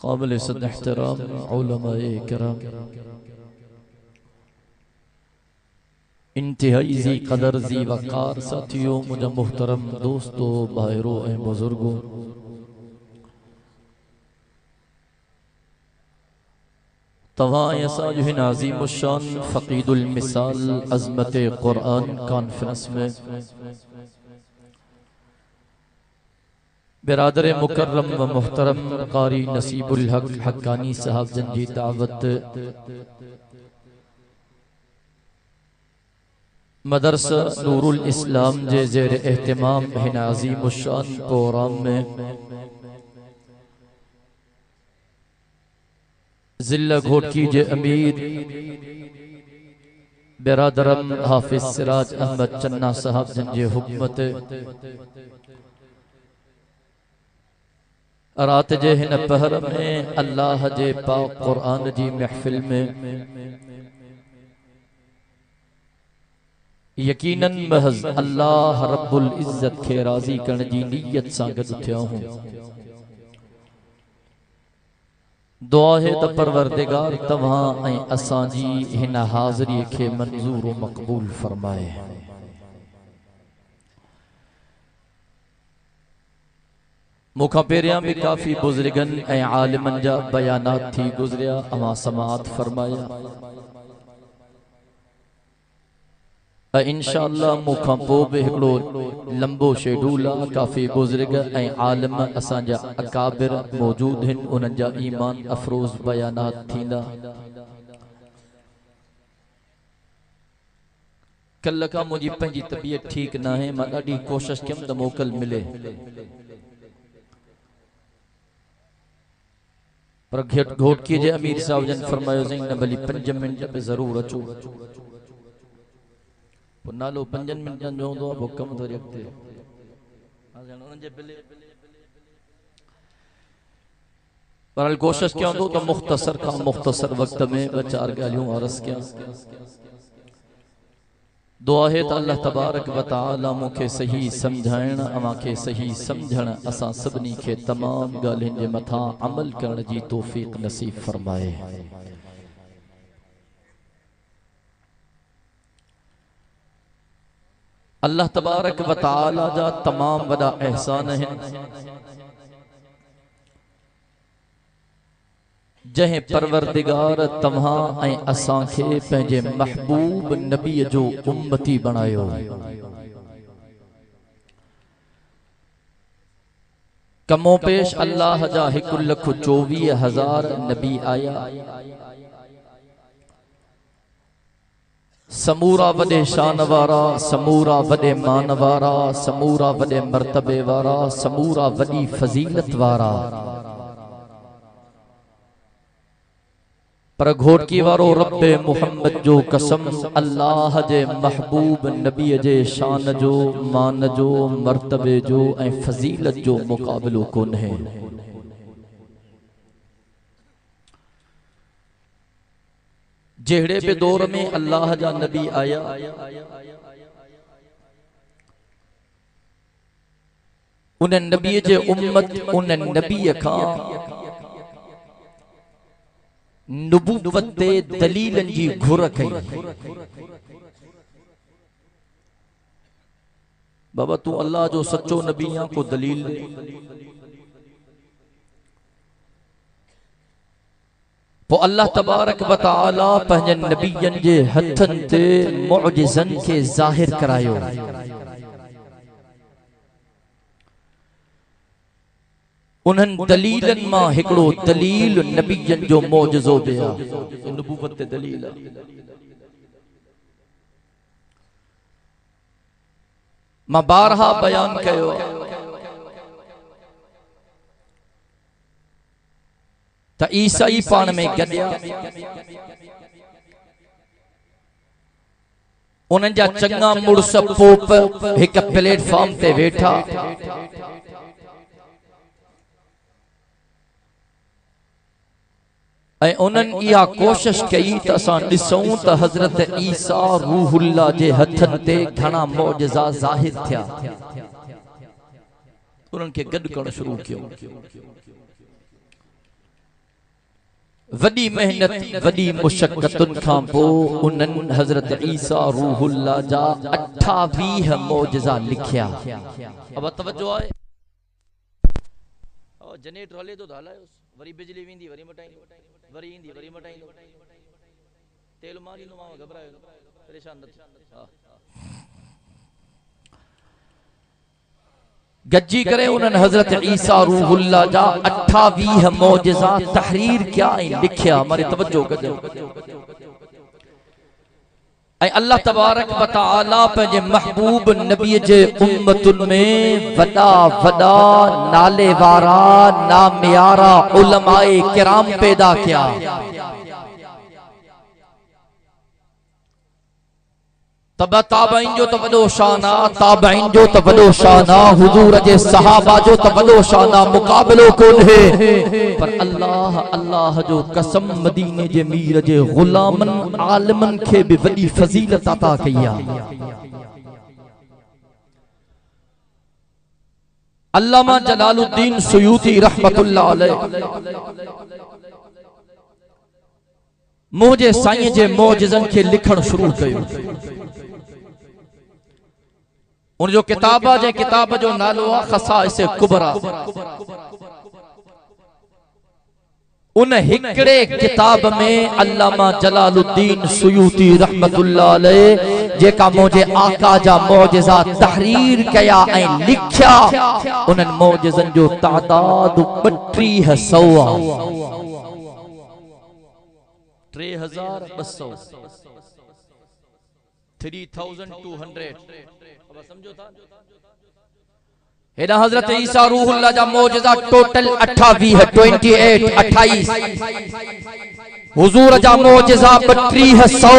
काबिल इज़्ज़त एहतराम उलमाए किराम, इंतहाई ज़ी कदर ज़ी वक़ार साथियों, मुझे मुहतरम दोस्तों, भाइयों एवं बुजुर्गों, तवाए साजु नाज़िम शान फ़क़ीदुल मिसाल अज़मत कुरान कॉन्फ्रेंस में बिरादर मुकर्रम व मुहतरम कारी नसीबुल हक हक्कानी साहब जन जी दावत मदरसा नूरुल इस्लाम जे ज़ेर एहतमाम है नाज़िम शान प्रोग्राम में जिला घोटकी जे अमीर बिरादरम हाफिज सिराज अहमद चन्ना साहब जन जे हुकूमत रात जे हिन पहर में अल्लाह जे पाक कुरान जी महफिल में यकीनन महज अल्लाह रब्बुल इज्जत के राजी करण जी नीयत सां गॾु थिया हूं। दुआ है त परवरदिगार तव्हां ऐं असां जी हिन हाज़िरी खे मंज़ूर व मक़बूल फरमाए। मुखां पहिरियां भी काफ़ी बुज़ुर्गनि ऐं आलिमनि जा बयानात थी गुज़रिया, अवां समाअत फरमाया। इंशाअल्लाह मुखां पोइ बि हिकिड़ो लंबो शेड्यूल आहे। काफ़ी बुज़ुर्ग ऐं आलिम असांजा अकाबिर मौजूद आहिनि, उन्हनि जा ईमान अफरोज़ बयानात थींदा। कल्ह खां मुंहिंजी पंहिंजी तबीयत ठीक न आहे, मां ॾाढी कोशिशि कयमि त मोकल मिले, पर घोटकी जे अमीर साहब जन फरमायो अथईं न भली 5 मिंट में ज़रूर अचो। नालो 5 मिंटनि जो हूंदो आहे, पोइ कमु थो अॻिते। पर कोशिश कयां थो त मुख़्तसर खां मुख़्तसर वक़्त में 2-4 ॻाल्हियूं अर्ज़ कयां। दुआ है त अल्लाह तबारक व तआला मूंखे सही सम्झाइण, अवां खे सही सम्झण, असां सभिनी खे तमाम ॻाल्हियुनि जे मथां अमल करण जी तौफ़ीक़ नसीब फरमाए। अल्लाह तबारक व तआला जा तमाम वॾा एहसान आहिनि, जंहिं परवरदिगार तव्हां ऐं असां खे पंहिंजे महबूब नबी जो उम्मती बणायो। कमो पेश अल्लाह जा 1,24,000 नबी आया, समूरा वडे शान वारा, समूरा वडे मान वारा, समूरा वडे मर्तबे वारा, समूरा वडी फजीलत वारा। पर घोटकी वारो रब्बे मुहम्मद जो कसम, अल्लाह जे महबूब नबी जे शान जो, मान जो, मर्तबे जो ऐं फजीलत जो मुकाबलो कोन्हे। जेड़े भी दौर में अल्लाह जा नबी आया, उन नबी जे उम्मत उन नबी का नुबुव्वत दलीलन जी घुर कई। बाबा तू अल्लाह जो सच्चो नबी या को दलील दे। पो अल्लाह तबारक व तआला पंहिंजे नबियन जे हथन ते मुअजिज़न के ज़ाहिर करायो। उन्हन दलीलन मां हिकड़ो दलील नबियन जो मौजज़ो बिया, नबुव्वत दलील। मां बारहा बयान कयो त ईसाई पान में गड्या, उन्हनि जा चंगा मुड़स पोप हिक प्लेटफॉर्म ते वेठा, ऐं उन्हनि इहा कोशिश कई त असां ॾिसूं त हज़रत ईसा रूहुल्लाह जे हथनि ते घणा मौजज़ा ज़ाहिर थिया। उन्हनि खे गॾु करणु शुरू कयो। वडी मेहनत वडी मुशक्कतुन खां पो उन्हनि हज़रत ईसा रूहुल्लाह जा 28 मौजज़ा लिखिया। अब तवज्जो आहे जनरेटर हले तो हलायो वरी बिजली वेंदी वरी मटाईंदो वरी ईंदी वरी मटाईंदो तेल मारी नो मां घबरायो परेशान न थी। गज्जी करे उन्हनि हज़रत ईसा रूहुल्लाह जा 28 मौजज़ा तहरीर क्या लिखिया। हमारी तवज्जो कजो। अल्लाह तबारक व तआला पंहिंजे महबूब नबी जे उम्मतुन में वडा वडा नाले वारा नामियारा उलमाए किराम पैदा किया। ताबईन जो तो वडो शाना, ताबईन जो तो वडो शाना, हुजूर जे सहाबा जो तो वडो शाना मुकाबलो कोन है। पर अल्लाह अल्लाह जो कसम मदीने जे मीर जे गुलामन आलिमन के भी वडी फजीलत अता कया। अल्लामा जलालुद्दीन सुयूती रहमतुल्लाह अलैह मुझे साईं जे मौजज़न के लिखण शुरू कयो। उन जो किताबा जे किताब जो नालो आ खसाइस कुबरा। उन हिकड़े किताब में अल्लामा जलालुद्दीन सुयूती रहमतुल्लाह अलैह जेका मुझे आका जा मौजज़ा तहरीर कया ऐ लिखया। उन मौजज़न जो तादाद 3200 3200 3200 समझो था। हेदा हज़रत ईसा रूहुल्लाह जा मौजज़ा टोटल 28 हुजूर जा मौजज़ा 3200।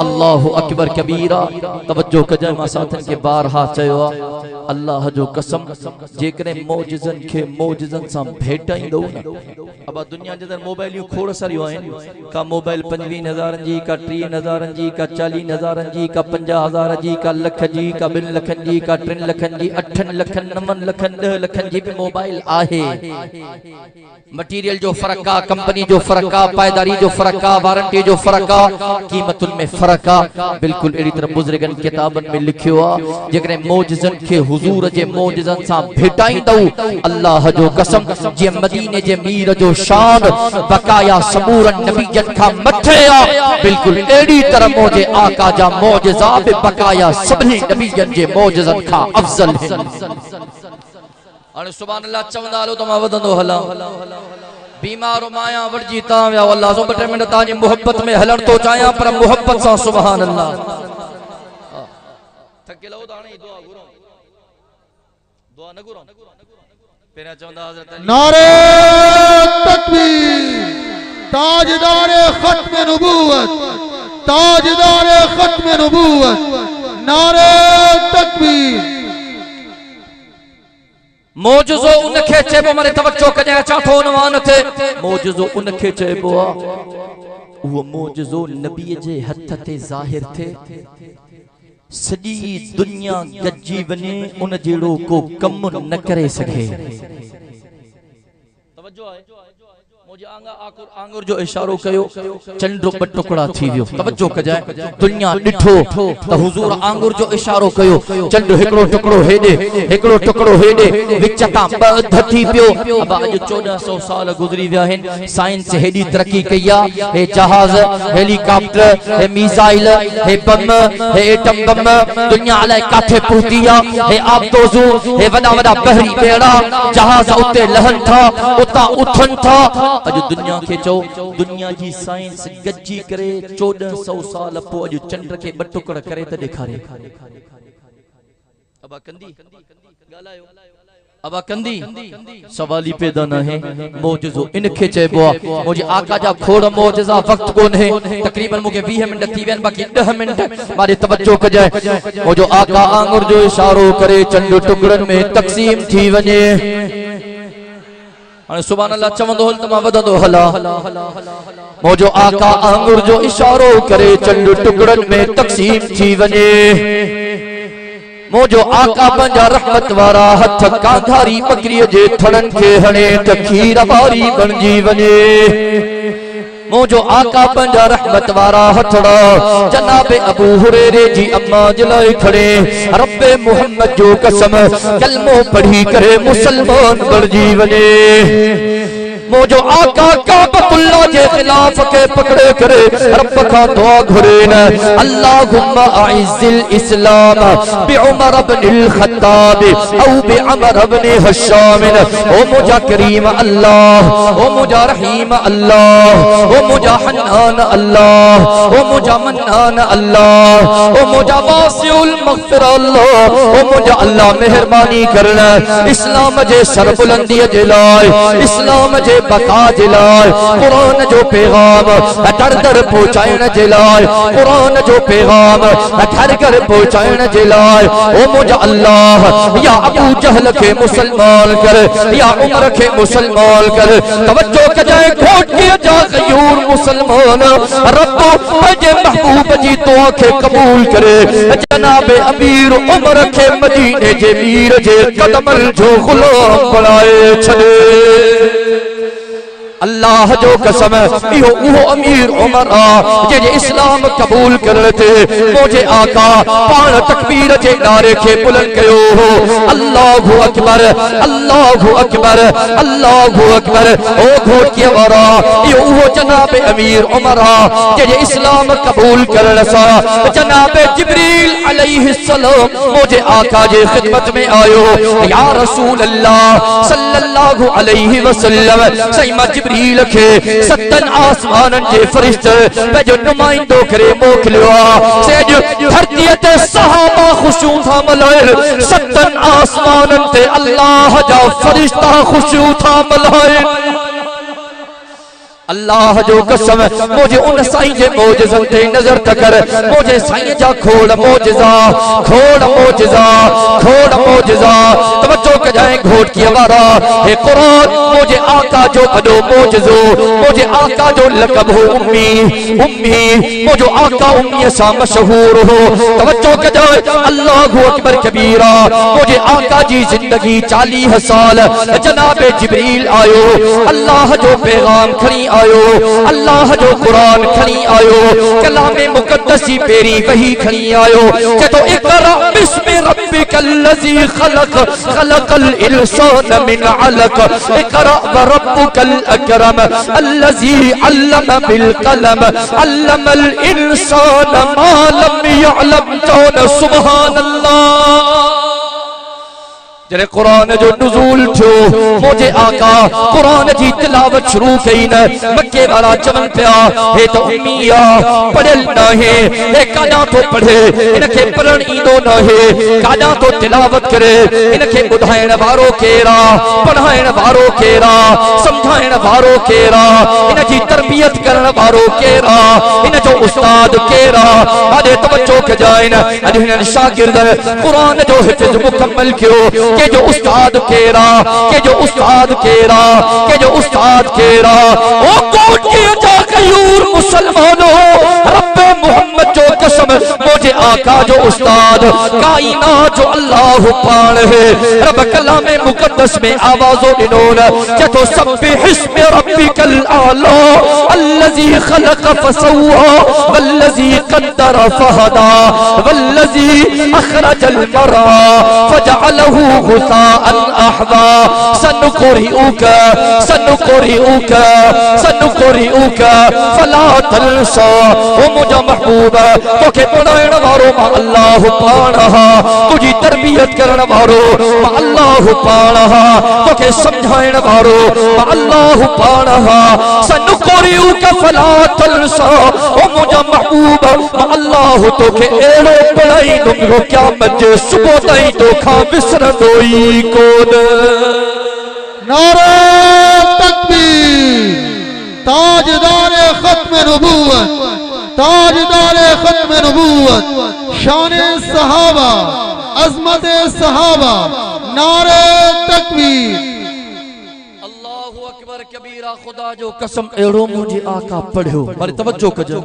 अल्लाहु अकबर कबीरा। तवज्जो कजो। मां साथन के बारहा चयो अल्लाह जो कसम जेकरे मौजज़न के मौजज़न सा भेटाइंदो न। अब दुनिया जे अंदर मोबाइलियूं खोड़ सारियूं आहिनि। का मोबाइल 25,000 जी, का 30,000 जी, का 40,000 जी, का 50,000 जी, का लख जी, का 2 लखन जी, का 3 लखन जी, 8 लखन 9 लखन 10 लखन जी भी मोबाइल आहे। मटीरियल जो फर्क आ, कंपनी जो फर्क आ, पायदारी जो फर्क आ, वारंटी जो फर्क आ, कीमतुन में फर्क आ। बिल्कुल एड़ी तरह बुजुर्गन किताबन में लिखियो आ जेकरे मौजज़न के हुजूर जे मौजज़न सा भेटाइंदो अल्लाह जो कसम जे मदीने जे मीर जो शान बकाया समूरन नबीयन का मथे आ। बिल्कुल एड़ी तरह मोजे आका जा मौजज़ा बे बकाया सभी नबीयन जे मौजज़न का अफजल है। अने सुभान अल्लाह चवंदा हलो त मां वधंदो हला। बीमार माया वरजी ता विया अल्लाह सो 2 मिनट ताजी मोहब्बत में हलण तो चाया पर मोहब्बत सा सुभान अल्लाह थकेलो दाणी दुआ गुरो दुआ न गुरो पेरा चवंदा हज़रत अली नारे तकबीर ताजदार खत्म नबूवत ताजदार खत्म नबूवत नारे तकबीर। मौजज़ो उनखे चइबो माने तवज्जो कजे चाथो नवान थे। मौजज़ो उनखे चइबो आ वो मौजज़ो नबी जे हथ ते ज़ाहिर थे। सॼी दुनिया गजी वने उन जेड़ो को कम न करे सके। तवज्जो है मुझे आंगुर जो इशारो कयो चंडो ब टुकड़ा थी वियो। तवज्जो कजाए दुनिया डिठो त हुजूर आंगुर जो इशारो कयो चंडो हिकड़ो टुकड़ो हेडे विचता बध थी पियो। अब आज 1400 साल गुजरी विया हैं। साइंस हेडी तरक्की कया। हे जहाज हेलीकॉप्टर हे मिसाइल हे बम हे एटम बम दुनिया अलाए काथे पहुंची आ। हे आबदोजू हे वडा वडा बहरी बेड़ा जहाज उते लहन था उता उठन था। अज दुनिया के चो दुनिया जी साइंस गजी करे 1400 साल पो अज चंद्र के ब टुकड़ करे त दिखारे। अब कंदी गालायो अब कंदी सवाल ही पैदा न है। मौजज़ो इनखे चइबो आ मुझे आका जा खोड़ मौजज़ा वक्त कोन है। तकरीबन मुके 20 मिनट थी वेन बाकी 10 मिनट मारे तवज्जो कजे। मुझे आका आंगुर जो इशारो करे चंड टुकड़न में तकसीम थी वने। सुभान अल्लाह चवंदो हल तमा वधंदो हला। मुझो आका आंगुर जो इशारो करे चंड टुकड़न में तकसीम थी वने। मुझो आका पंजा रहमत वारा हथ कांधारी बकरी जे थड़न के हणे त खीर वारी बणजी वने। मोजो आका पंजा रहमत वारा हथड़ा जनाबे अबू हुरैरे जी अम्मा जलाई खड़े रब्बे मोहम्मद जो कसम कलमो पढ़ी करे मुसलमान बड़ जीवने मोजो आका काबतुल्लाह जे खिलाफ के पकड़े करे रब का दुआ घुरे न अल्लाहुम्मा अइज़िल इस्लाम बि उमर इब्न खत्ताब औ बि अमर इब्न हश्शाम ओ मुजा करीम अल्लाह ओ मुजा रहीम अल्लाह ओ मुजा हन्नान अल्लाह ओ मुजा मन्नान अल्लाह ओ मुजा वासिउल मगफिर अल्लाह ओ मुजा अल्लाह मेहरबानी करना इस्लाम जे सरबुलंदी जे लाए इस्लाम जे बका जिलाए कुरान जो पैगाम दर दर पहुंचाने जिलाए कुरान जो पैगाम घर घर पहुंचाने जिलाए ओ मुझे अल्लाह या अबू जहल के मुसलमान कर या उमर के मुसलमान कर तवज्जो कर जाए घोट के जा गयूर मुसलमान रब्बो मुझे महबूब जी दुआ के कबूल करे जनाबे अमीर उमर के मदीने जे मीर जे कदमल जो गुलाम बनाए छड़े अल्लाह जो कसम इहो उहो अमीर उमर जे इस्लाम कबूल करते मुझे आका पान तकबीर जे नारे के बुलंद कयो हो अल्लाहु अकबर अल्लाहु अकबर अल्लाहु अकबर ओ घोट के वारा इहो उहो जनाब अमीर उमर जे इस्लाम कबूल करन सा जनाब जिब्रील अलैहिस्सलाम मुझे आका जे खिदमत में आयो या रसूल अल्लाह सल्लल्लाहु अलैहि वसल्लम सईमा लखे सतन आसमान जे फरिश्ते पे जो नुमाइंदो करे मोकलियो से जो धरती ते सहाबा खुशू था मलाए सतन आसमान ते अल्लाह जा फरिश्ता खुशू था मलाए अल्लाह जो कसम मुझे उन साईं जे मोजज़न ते नजर तकर मुझे साईं जा खोड़ मोजज़ा तवज्जो कजाए घोट की आवारा हे कुरान मुझे आका जो बड़ो मोजज़ो मुझे आका जो लक़ब हो उम्मी उम्मी मुझे आका उम्मी सा मशहूर हो तवज्जो कजाए अल्लाहु अकबर कबीरा मुझे आका जी जिंदगी 40 साल जनाब जिब्रील आयो अल्लाह जो पैगाम खड़ी आयो अल्लाह जो कुरान खड़ी आयो कलामे मुकद्दसी पेरी वही खड़ी आयो के तो इकरा बिस्मि रब्बिकल लज़ी खलक खलकल इंसान मिन अलक इकरा व रब्बुकल अकरम अल्लज़ी अल्लम बिल कलम अल्लमल इंसान मा लम यअलम तो सुभान अल्लाह जरे कुरान जो नुज़ूल थो मुझे आका कुरान जी तिलावत शुरू कई न मक्के वाला चवन पिया हे तो उम्मिया पढ़ल न है हे कादा तो पढ़े इनके पढ़न ईंदो न है कादा तो तिलावत करे इनके बुधाइण वारो केरा पढ़ाइण वारो केरा समझाइण वारो केरा इन जी तरबियत करण वारो केरा इन जो उस्ताद केरा आदे तवज्जो कजाइन अद हिन शागिर्द कुरान जो हिफ्ज़ मुकम्मल कियो के जो उस्ताद केरा के जो उस्ताद केरा के जो उस्ताद केरा ओ कोट के जा गयूर मुसलमानों रब्बे मोहम्मद जो कसम मुझे आका जो उस्ताद कायनात जो अल्लाह पान है रब कलामे मुकद्दस में आवाज़ो दिनोन के तो सब्बिह इस्म रब्बिकल आला अल्लज़ी खलक फसव्वा वल्लज़ी क़द्दर फहदा वल्लज़ी अखरजल मरा फजअलहु गुसाअन अहवा सनुक़रिउक फला तंसा ओ मुझा महबूब तोखे पढ़ाइण वारो मां अल्लाह पाणहा तुझी तरबियत करण वारो मां अल्लाह पाणहा तोखे समझाइण वारो मां अल्लाह पाणहा सनुक़रिउक फला तंसा ओ मुझा महबूब मां अल्लाह तोखे एड़ो पढ़ाईंदुमि क़यामत जे सुबह ताईं तोखां विसरंदोई कोन नारे तकबीर ताजदारे खत्म नबूवत ताजदारे खत्म नबूवत शान सहाबा अजमत सहाबा नारे तकबीर अल्लाहु अकबर कबीरा खुदा जो कसम एड़ो मुझे आका पढ़ो मारी तवज्जो कजो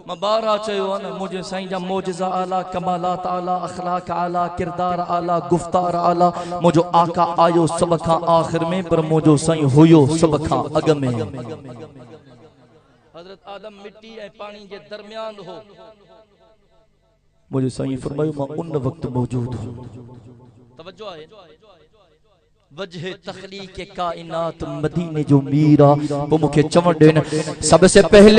मबारा चयो न मुझे साईं जा मोजज़ा आला कमालात आला अखलाक आला किरदार आला गुफ्तार आला मुझो आका आयो सब खां आखिर में पर मुझो साईं हुयो सब खां अग में हजरत आदम मिट्टी ऐं पानी के दरमियान हो। मुझे साईं फरमायो मां उन वक्त मौजूद हूं। तवज्जो है वजह तखलीक कायनात मदीने जो मीरा वो मुखे चवण देन सबसे पहले